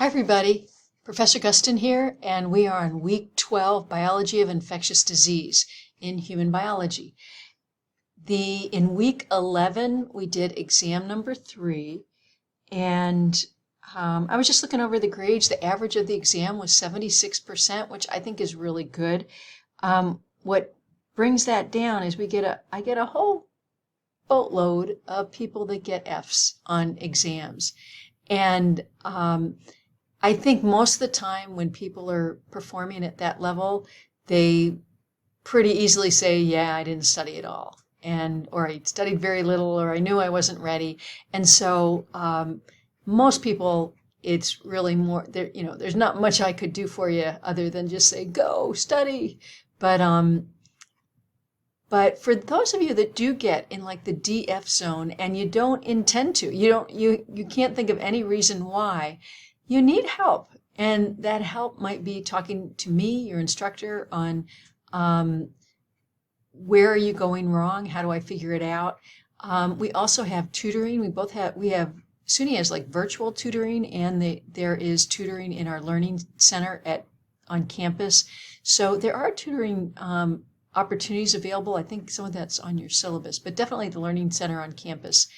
Hi everybody, Professor Gustin here, and we are on week 12, Biology of Infectious Disease in Human Biology. In week 11, we did exam number 3, and I was just looking over the grades. The average of the exam was 76%, which I think is really good. What brings that down is I get a whole boatload of people that get Fs on exams. And I think most of the time when people are performing at that level, they pretty easily say, yeah, I didn't study at all. Or I studied very little, or I knew I wasn't ready. And so most people, it's really more, there's not much I could do for you other than just say, go study. But for those of you that do get in like the DF zone and you don't intend to, you can't think of any reason why, you need help. And that help might be talking to me, your instructor, on where are you going wrong? How do I figure it out? We also have tutoring. SUNY has like virtual tutoring, and there is tutoring in our learning center on campus. So there are tutoring opportunities available. I think some of that's on your syllabus, but definitely the Learning Center on campus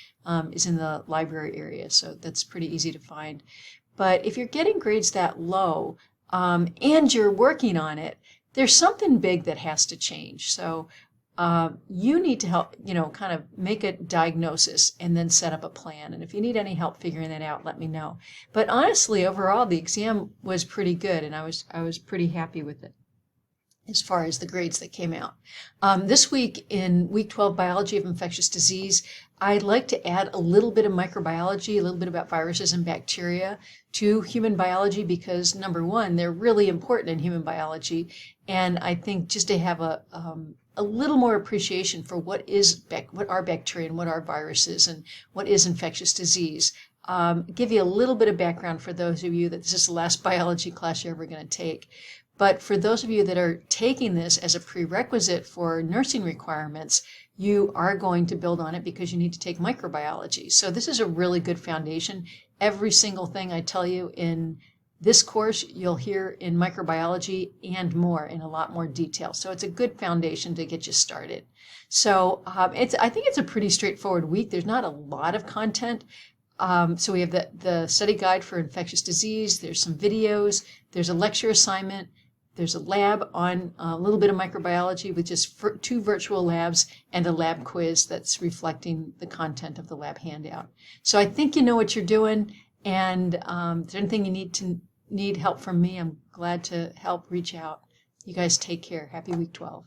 is in the library area, so that's pretty easy to find. But if you're getting grades that low and you're working on it, there's something big that has to change. So you need to help, kind of make a diagnosis and then set up a plan. And if you need any help figuring that out, let me know. But honestly, overall, the exam was pretty good, and I was pretty happy with it as far as the grades that came out. This week in week 12, Biology of Infectious Disease, I'd like to add a little bit of microbiology, a little bit about viruses and bacteria to human biology because, number one, they're really important in human biology. And I think just to have a little more appreciation for what are bacteria and what are viruses and what is infectious disease. Give you a little bit of background for those of you that this is the last biology class you're ever going to take. But for those of you that are taking this as a prerequisite for nursing requirements, you are going to build on it because you need to take microbiology. So this is a really good foundation. Every single thing I tell you in this course, you'll hear in microbiology and more in a lot more detail. So it's a good foundation to get you started. So I think it's a pretty straightforward week. There's not a lot of content. So we have the study guide for infectious disease. There's some videos. There's a lecture assignment. There's a lab on a little bit of microbiology with just 2 virtual labs and a lab quiz that's reflecting the content of the lab handout. So I think you know what you're doing, and if there's anything you need help from me, I'm glad to help. Reach out. You guys take care. Happy week 12.